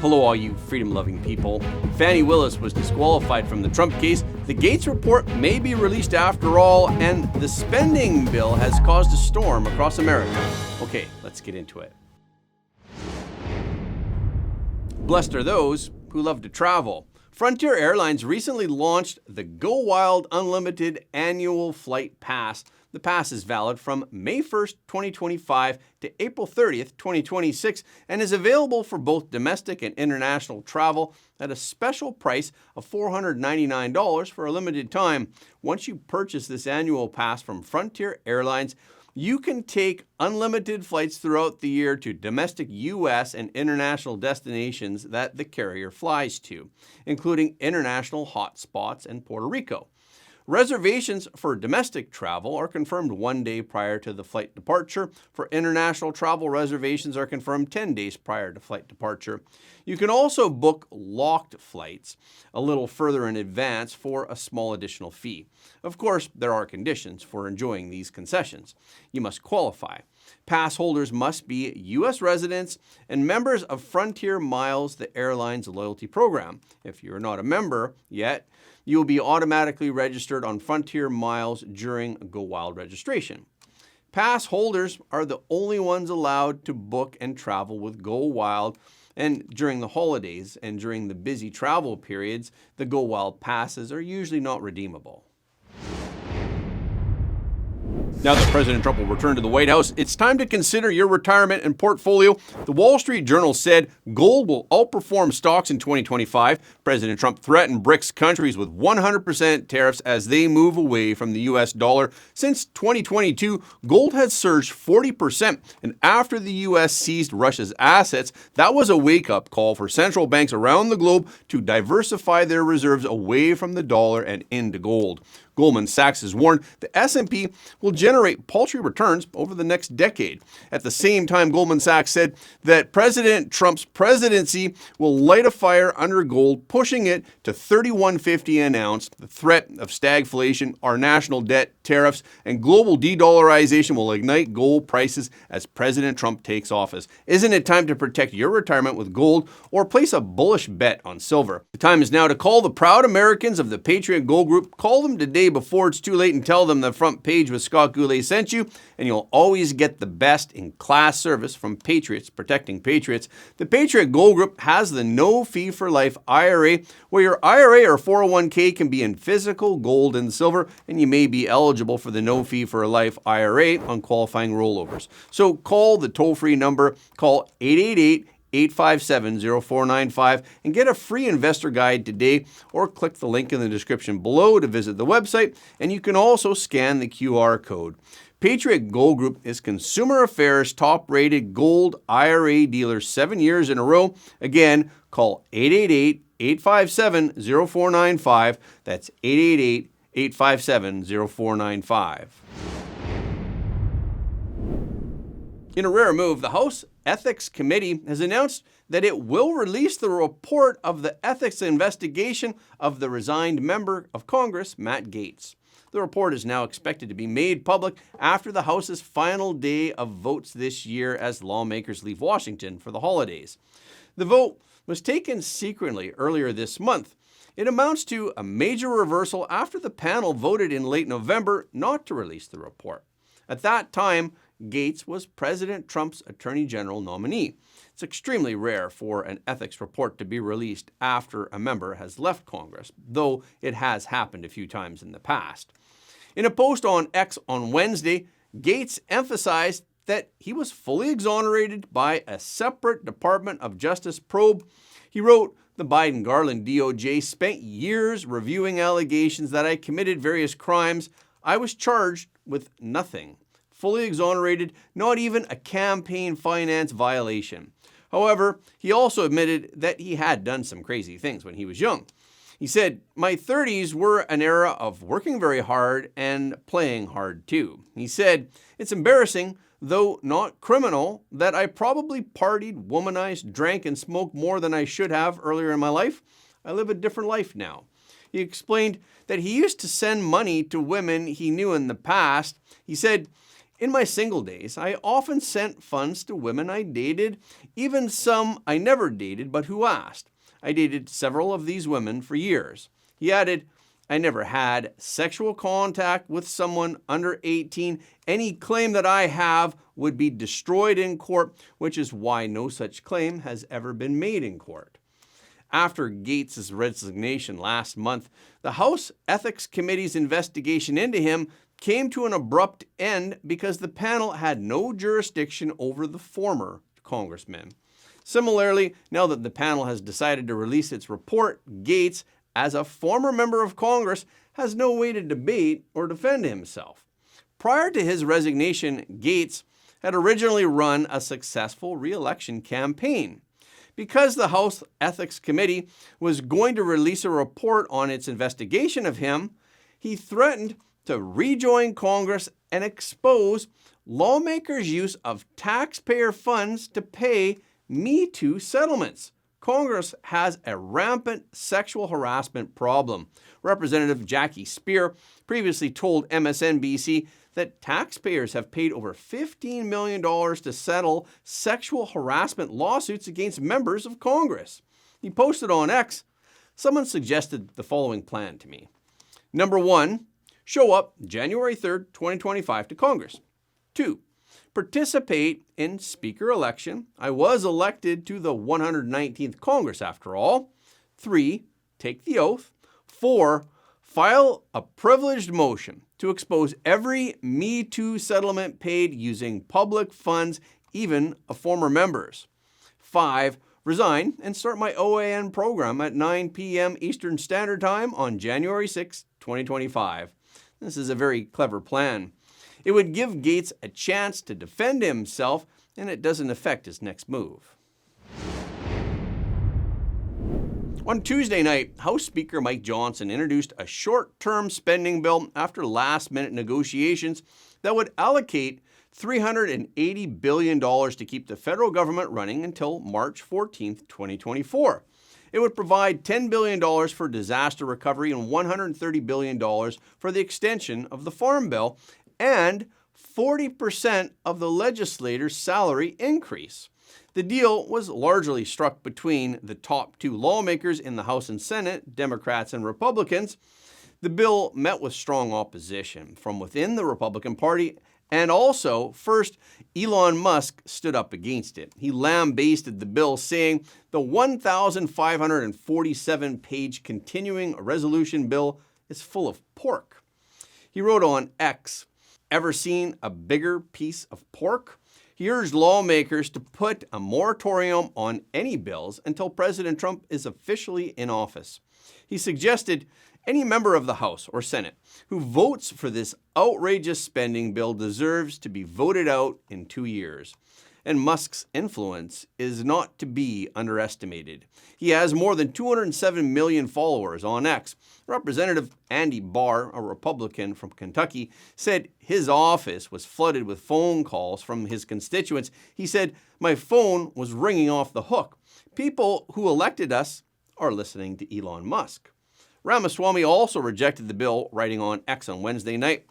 Hello, all you freedom-loving people. Fani Willis was disqualified from the Trump case. The Gaetz report may be released after all, and the spending bill has caused a storm across America. Okay, let's get into it. Blessed are those who love to travel. Frontier Airlines recently launched the Go Wild Unlimited Annual Flight Pass. The pass is valid from May 1st, 2025 to April 30th, 2026 and is available for both domestic and international travel at a special price of $499 for a limited time. Once you purchase this annual pass from Frontier Airlines, you can take unlimited flights throughout the year to domestic U.S. and international destinations that the carrier flies to, including international hotspots and Puerto Rico. Reservations for domestic travel are confirmed 1 day prior to the flight departure. For international travel, reservations are confirmed 10 days prior to flight departure. You can also book locked flights a little further in advance for a small additional fee. Of course, there are conditions for enjoying these concessions. You must qualify. Pass holders must be U.S. residents and members of Frontier Miles, the airline's loyalty program. If you're not a member yet, you will be automatically registered on Frontier Miles during Go Wild registration. Pass holders are the only ones allowed to book and travel with Go Wild, and during the holidays and during the busy travel periods, the Go Wild passes are usually not redeemable. Now that President Trump will return to the White House, it's time to consider your retirement and portfolio. The Wall Street Journal said gold will outperform stocks in 2025. President Trump threatened BRICS countries with 100% tariffs as they move away from the U.S. dollar. Since 2022, gold has surged 40%, and after the U.S. seized Russia's assets, that was a wake-up call for central banks around the globe to diversify their reserves away from the dollar and into gold. Goldman Sachs has warned the S&P will generate paltry returns over the next decade. At the same time, Goldman Sachs said that President Trump's presidency will light a fire under gold, pushing it to $31.50 an ounce. The threat of stagflation, our national debt, tariffs, and global de-dollarization will ignite gold prices as President Trump takes office. Isn't it time to protect your retirement with gold or place a bullish bet on silver? The time is now to call the proud Americans of the Patriot Gold Group. Call them today before it's too late and tell them the front page with Scott Goulet sent you, and you'll always get the best in class service from Patriots protecting Patriots. The Patriot Gold Group has the no fee for life IRA, where your IRA or 401k can be in physical gold and silver, and you may be eligible for the no fee for life IRA on qualifying rollovers. So call the toll-free number, call 888-857-0495 and get a free investor guide today, or click the link in the description below to visit the website, and you can also scan the QR code. Patriot Gold Group is Consumer Affairs top-rated gold IRA dealer 7 years in a row. Again, call 888-857-0495. That's 888-857-0495. In a rare move, the House Ethics Committee has announced that it will release the report of the ethics investigation of the resigned member of Congress, Matt Gaetz. The report is now expected to be made public after the House's final day of votes this year as lawmakers leave Washington for the holidays. The vote was taken secretly earlier this month. It amounts to a major reversal after the panel voted in late November not to release the report. At that time, Gaetz was President Trump's Attorney General nominee. It's extremely rare for an ethics report to be released after a member has left Congress, though it has happened a few times in the past. In a post on X on Wednesday, Gaetz emphasized that he was fully exonerated by a separate Department of Justice probe. He wrote, "The Biden-Garland DOJ spent years reviewing allegations that I committed various crimes. I was charged with nothing. Fully exonerated, not even a campaign finance violation." However, he also admitted that he had done some crazy things when he was young. He said, "My 30s were an era of working very hard and playing hard too." He said, "It's embarrassing, though not criminal, that I probably partied, womanized, drank, and smoked more than I should have earlier in my life. I live a different life now." He explained that he used to send money to women he knew in the past. He said, In my single days, I often sent funds to women I dated, even some I never dated but who asked. I dated several of these women for years. He added, I never had sexual contact with someone under 18. Any claim that I have would be destroyed in court, which is why no such claim has ever been made in court. After Gaetz' resignation last month, the House Ethics Committee's investigation into him came to an abrupt end because the panel had no jurisdiction over the former congressman. Similarly, now that the panel has decided to release its report, Gaetz, as a former member of Congress, has no way to debate or defend himself. Prior to his resignation, Gaetz had originally run a successful re-election campaign. Because the House Ethics Committee was going to release a report on its investigation of him, he threatened to rejoin Congress and expose lawmakers' use of taxpayer funds to pay Me Too settlements. Congress has a rampant sexual harassment problem. Representative Jackie Speer previously told MSNBC that taxpayers have paid over $15 million to settle sexual harassment lawsuits against members of Congress. He posted on X, someone suggested the following plan to me. Number 1, show up January 3rd, 2025 to Congress. 2, participate in speaker election. I was elected to the 119th Congress after all. 3, take the oath. 4, file a privileged motion to expose every Me Too settlement paid using public funds, even a former member's. 5, resign and start my OAN program at 9 p.m. Eastern Standard Time on January 6, 2025. This is a very clever plan. It would give Gaetz a chance to defend himself, and it doesn't affect his next move. On Tuesday night, House Speaker Mike Johnson introduced a short-term spending bill after last-minute negotiations that would allocate $380 billion to keep the federal government running until March 14, 2024. It would provide $10 billion for disaster recovery and $130 billion for the extension of the Farm Bill and 40% of the legislator's salary increase. The deal was largely struck between the top 2 lawmakers in the House and Senate, Democrats and Republicans. The bill met with strong opposition from within the Republican Party, and also, first, Elon Musk stood up against it. He lambasted the bill, saying the 1,547-page continuing resolution bill is full of pork. He wrote on X, "Ever seen a bigger piece of pork?" He urged lawmakers to put a moratorium on any bills until President Trump is officially in office. He suggested any member of the House or Senate who votes for this outrageous spending bill deserves to be voted out in 2 years. And Musk's influence is not to be underestimated. He has more than 207 million followers on X. Representative Andy Barr, a Republican from Kentucky, said his office was flooded with phone calls from his constituents. He said, "My phone was ringing off the hook. People who elected us are listening to Elon Musk." Ramaswamy also rejected the bill, writing on X on Wednesday night,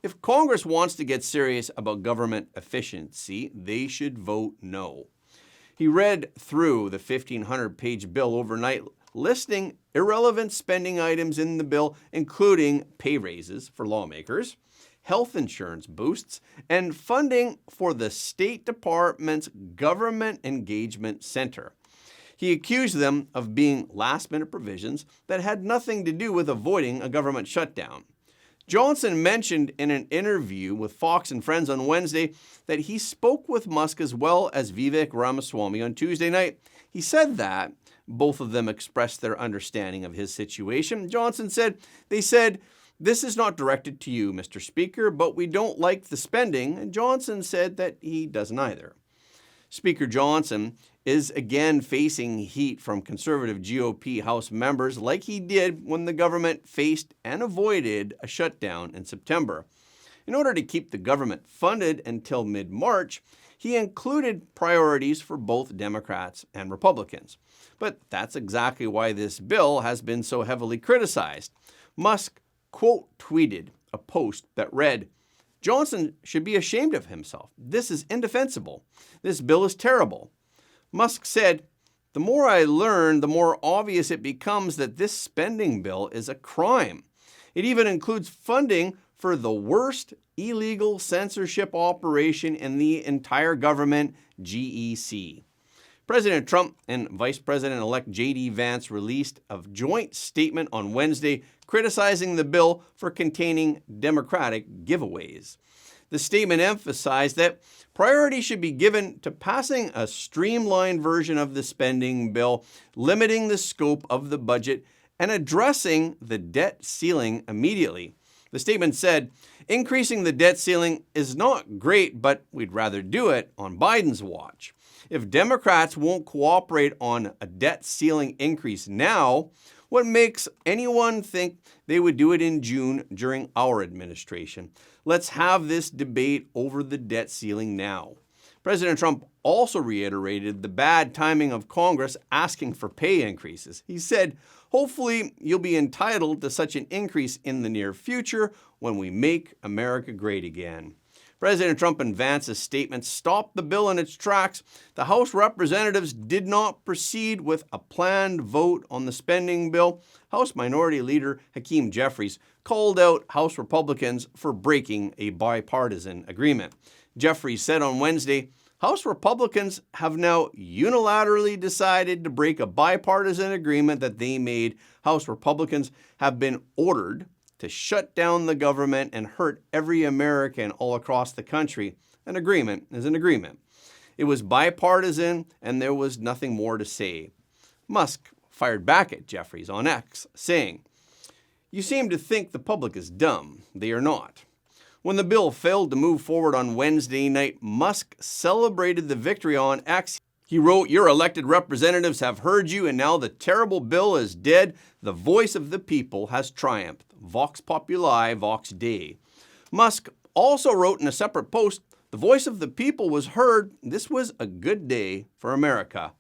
"If Congress wants to get serious about government efficiency, they should vote no." He read through the 1,500-page bill overnight, listing irrelevant spending items in the bill, including pay raises for lawmakers, health insurance boosts, and funding for the State Department's Government Engagement Center. He accused them of being last-minute provisions that had nothing to do with avoiding a government shutdown. Johnson mentioned in an interview with Fox and Friends on Wednesday that he spoke with Musk as well as Vivek Ramaswamy on Tuesday night. He said that both of them expressed their understanding of his situation. Johnson said, "They said, 'This is not directed to you, Mr. Speaker, but we don't like the spending,' and Johnson said that he doesn't either." Speaker Johnson is again facing heat from conservative GOP House members like he did when the government faced and avoided a shutdown in September. In order to keep the government funded until mid-March, he included priorities for both Democrats and Republicans. But that's exactly why this bill has been so heavily criticized. Musk quote tweeted a post that read, Johnson should be ashamed of himself. This is indefensible. This bill is terrible. Musk said, "The more I learn, the more obvious it becomes that this spending bill is a crime. It even includes funding for the worst illegal censorship operation in the entire government, GEC." President Trump and Vice President-elect J.D. Vance released a joint statement on Wednesday criticizing the bill for containing Democratic giveaways. The statement emphasized that priority should be given to passing a streamlined version of the spending bill, limiting the scope of the budget, and addressing the debt ceiling immediately. The statement said, "Increasing the debt ceiling is not great, but we'd rather do it on Biden's watch. If Democrats won't cooperate on a debt ceiling increase now, what makes anyone think they would do it in June during our administration? Let's have this debate over the debt ceiling now." President Trump also reiterated the bad timing of Congress asking for pay increases. He said, "Hopefully you'll be entitled to such an increase in the near future when we make America great again." President Trump and Vance's statement stopped the bill in its tracks. The House Representatives did not proceed with a planned vote on the spending bill. House Minority Leader Hakeem Jeffries called out House Republicans for breaking a bipartisan agreement. Jeffries said on Wednesday, "House Republicans have now unilaterally decided to break a bipartisan agreement that they made. House Republicans have been ordered to shut down the government and hurt every American all across the country. An agreement is an agreement. It was bipartisan and there was nothing more to say." Musk fired back at Jeffries on X, saying, "You seem to think the public is dumb. They are not." When the bill failed to move forward on Wednesday night, Musk celebrated the victory on X. He wrote, "Your elected representatives have heard you, and now the terrible bill is dead. The voice of the people has triumphed. Vox populi, vox Dei." Musk also wrote in a separate post, "The voice of the people was heard. This was a good day for America."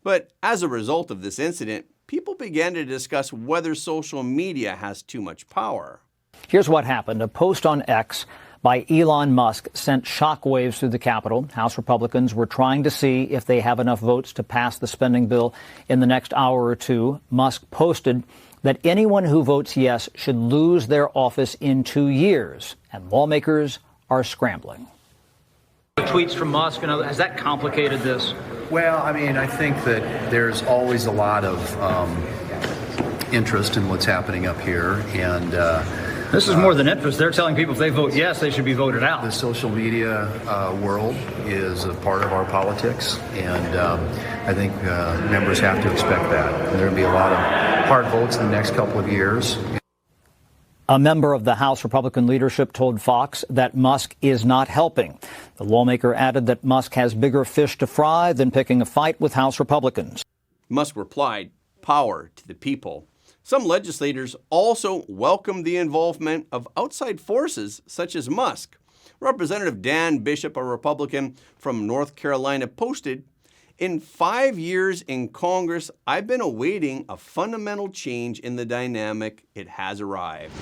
But as a result of this incident, people began to discuss whether social media has too much power. Here's what happened. A post on X by Elon Musk sent shockwaves through the Capitol. House Republicans were trying to see if they have enough votes to pass the spending bill in the next hour or two. Musk posted that anyone who votes yes should lose their office in 2 years, and lawmakers are scrambling. Tweets from Musk, and has that complicated this? Well, I mean, I think that there's always a lot of interest in what's happening up here, and this is more than interest. They're telling people if they vote yes, they should be voted out. The social media world is a part of our politics, and I think members have to expect that. There will be a lot of hard votes in the next couple of years. A member of the House Republican leadership told Fox that Musk is not helping. The lawmaker added that Musk has bigger fish to fry than picking a fight with House Republicans. Musk replied, "Power to the people." Some legislators also welcomed the involvement of outside forces such as Musk. Representative Dan Bishop, a Republican from North Carolina, posted, "In 5 years in Congress, I've been awaiting a fundamental change in the dynamic. It has arrived."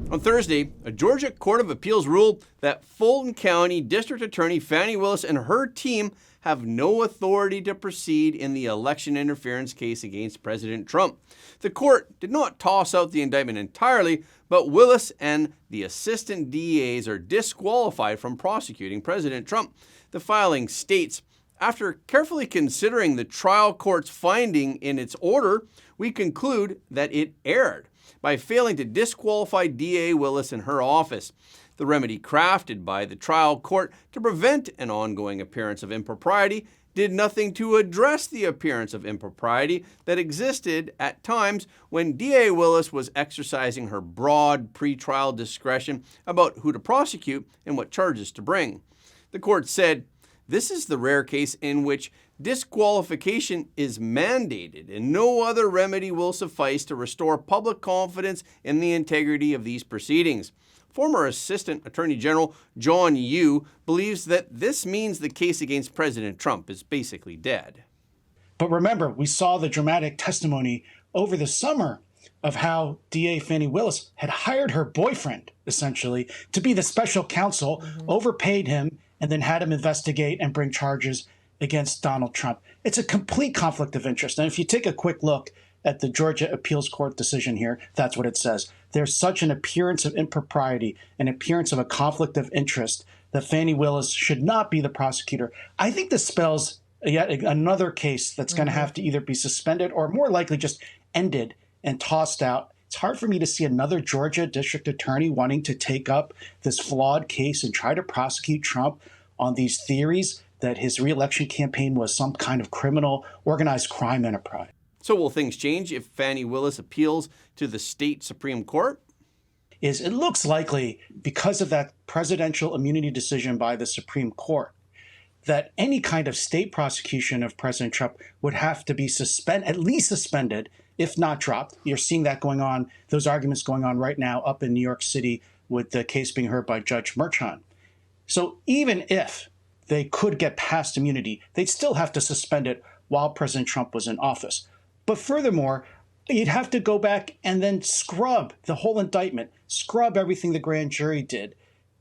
On Thursday, a Georgia Court of Appeals ruled that Fulton County District Attorney Fani Willis and her team have no authority to proceed in the election interference case against President Trump. The court did not toss out the indictment entirely, but Willis and the assistant DAs are disqualified from prosecuting President Trump. The filing states, "After carefully considering the trial court's finding in its order, we conclude that it erred by failing to disqualify DA Willis and her office. The remedy crafted by the trial court to prevent an ongoing appearance of impropriety did nothing to address the appearance of impropriety that existed at times when DA Willis was exercising her broad pretrial discretion about who to prosecute and what charges to bring." The court said, "This is the rare case in which disqualification is mandated and no other remedy will suffice to restore public confidence in the integrity of these proceedings." Former Assistant Attorney General John Yoo believes that this means the case against President Trump is basically dead. But remember, we saw the dramatic testimony over the summer of how DA Fani Willis had hired her boyfriend, essentially, to be the special counsel, overpaid him, and then had him investigate and bring charges against Donald Trump. It's a complete conflict of interest. And if you take a quick look at the Georgia Appeals Court decision here, that's what it says. There's such an appearance of impropriety, an appearance of a conflict of interest, that Fani Willis should not be the prosecutor. I think this spells yet another case that's going to have to either be suspended or more likely just ended and tossed out. It's hard for me to see another Georgia district attorney wanting to take up this flawed case and try to prosecute Trump on these theories that his reelection campaign was some kind of criminal organized crime enterprise. So will things change if Fani Willis appeals to the state Supreme Court? It looks likely, because of that presidential immunity decision by the Supreme Court, that any kind of state prosecution of President Trump would have to be at least suspended, if not dropped. You're seeing that going on, those arguments going on right now up in New York City with the case being heard by Judge Merchan. So even if they could get past immunity, they'd still have to suspend it while President Trump was in office. But furthermore, you'd have to go back and then scrub the whole indictment, scrub everything the grand jury did,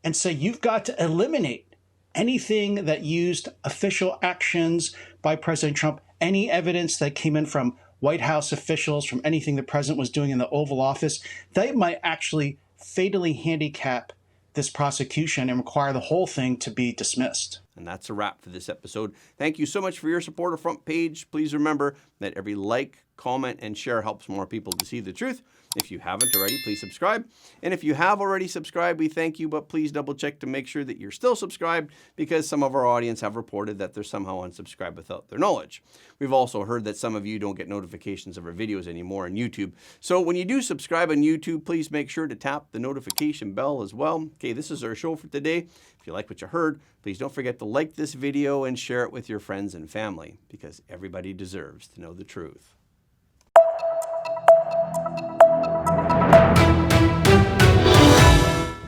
and say you've got to eliminate anything that used official actions by President Trump, any evidence that came in from White House officials, from anything the president was doing in the Oval Office. That might actually fatally handicap this prosecution and require the whole thing to be dismissed. And that's a wrap for this episode. Thank you so much for your support of Front Page. Please remember that every like, comment, and share helps more people to see the truth. If you haven't already, please subscribe. And if you have already subscribed, we thank you, but please double check to make sure that you're still subscribed, because some of our audience have reported that they're somehow unsubscribed without their knowledge. We've also heard that some of you don't get notifications of our videos anymore on YouTube. So when you do subscribe on YouTube, please make sure to tap the notification bell as well. Okay, this is our show for today. If you like what you heard, please don't forget to like this video and share it with your friends and family, because everybody deserves to know the truth.